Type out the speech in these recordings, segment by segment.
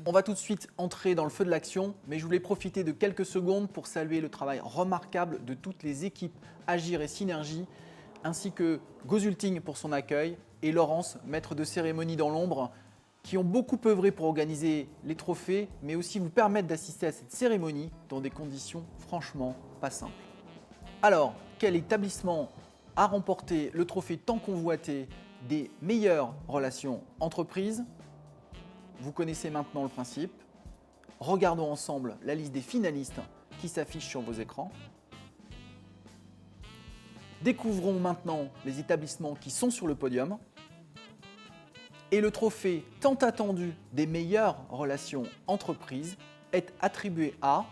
On va tout de suite entrer dans le feu de l'action, mais je voulais profiter de quelques secondes pour saluer le travail remarquable de toutes les équipes Agir et Synergie, ainsi que Gozulting pour son accueil et Laurence, maître de cérémonie dans l'ombre, qui ont beaucoup œuvré pour organiser les trophées, mais aussi vous permettre d'assister à cette cérémonie dans des conditions franchement pas simples. Alors, quel établissement a remporté le trophée tant convoité des meilleures relations entreprises ? Vous connaissez maintenant le principe. Regardons ensemble la liste des finalistes qui s'affiche sur vos écrans. Découvrons maintenant les établissements qui sont sur le podium. Et le trophée tant attendu des meilleures relations entreprises est attribué à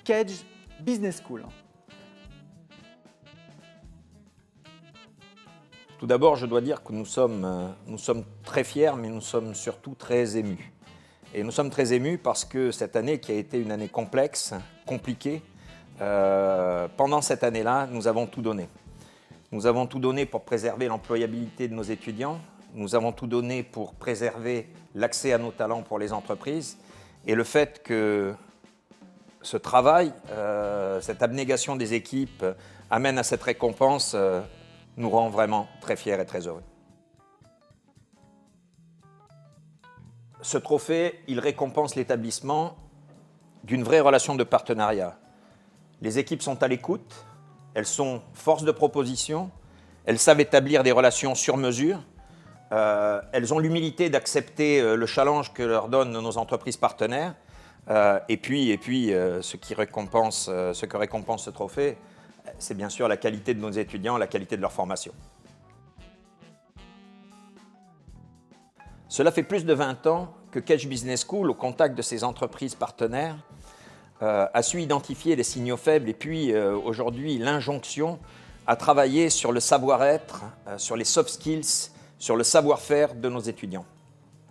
Kedge Business School. Tout d'abord, je dois dire que nous sommes très fiers, mais nous sommes surtout très émus. Et nous sommes très émus parce que cette année, qui a été une année complexe, compliquée, pendant cette année-là, nous avons tout donné. Nous avons tout donné pour préserver l'employabilité de nos étudiants. Nous avons tout donné pour préserver l'accès à nos talents pour les entreprises. Et le fait que ce travail, cette abnégation des équipes amène à cette récompense nous rend vraiment très fiers et très heureux. Ce trophée, il récompense l'établissement d'une vraie relation de partenariat. Les équipes sont à l'écoute, elles sont force de proposition, elles savent établir des relations sur mesure, elles ont l'humilité d'accepter le challenge que leur donnent nos entreprises partenaires, et puis ce que récompense ce trophée, c'est bien sûr la qualité de nos étudiants, la qualité de leur formation. Cela fait plus de 20 ans que Kedge Business School, au contact de ses entreprises partenaires, a su identifier les signaux faibles et puis aujourd'hui l'injonction à travailler sur le savoir-être, sur les soft skills, sur le savoir-faire de nos étudiants.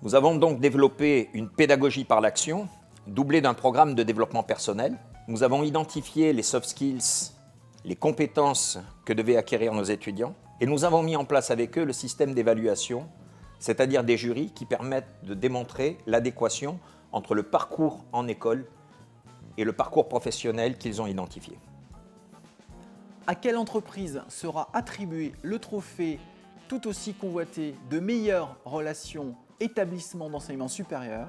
Nous avons donc développé une pédagogie par l'action, doublée d'un programme de développement personnel. Nous avons identifié les soft skills, les compétences que devaient acquérir nos étudiants, et nous avons mis en place avec eux le système d'évaluation, c'est-à-dire des jurys qui permettent de démontrer l'adéquation entre le parcours en école et le parcours professionnel qu'ils ont identifié. À quelle entreprise sera attribué le trophée tout aussi convoité de meilleures relations établissements d'enseignement supérieur?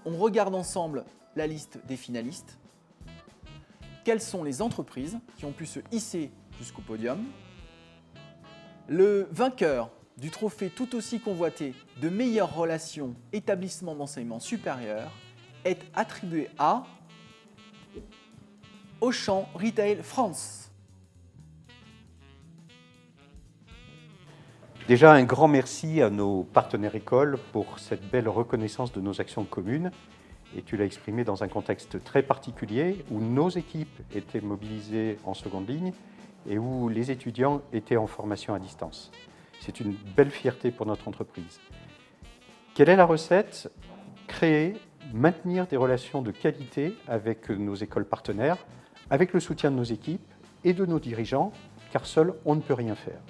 On regarde ensemble la liste des finalistes. Quelles sont les entreprises qui ont pu se hisser jusqu'au podium? Le vainqueur du trophée tout aussi convoité de meilleures relations établissements d'enseignement supérieur est attribué à Auchan Retail France. Déjà, un grand merci à nos partenaires écoles pour cette belle reconnaissance de nos actions communes. Et tu l'as exprimé dans un contexte très particulier où nos équipes étaient mobilisées en seconde ligne et où les étudiants étaient en formation à distance. C'est une belle fierté pour notre entreprise. Quelle est la recette? Créer, maintenir des relations de qualité avec nos écoles partenaires, avec le soutien de nos équipes et de nos dirigeants, car seul on ne peut rien faire.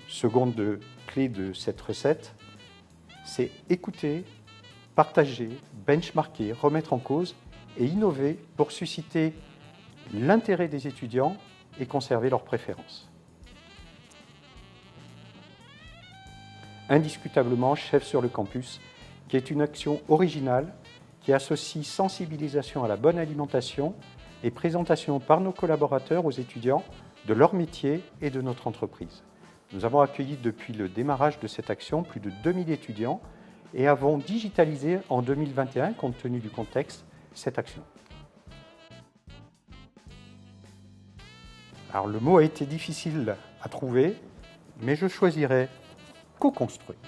Seconde clé de cette recette, c'est écouter, partager, benchmarker, remettre en cause et innover pour susciter l'intérêt des étudiants et conserver leurs préférences. Indiscutablement, Chef sur le campus, qui est une action originale qui associe sensibilisation à la bonne alimentation et présentation par nos collaborateurs aux étudiants de leur métier et de notre entreprise. Nous avons accueilli depuis le démarrage de cette action plus de 2000 étudiants et avons digitalisé en 2021, compte tenu du contexte, cette action. Alors le mot a été difficile à trouver, mais je choisirais co-construire.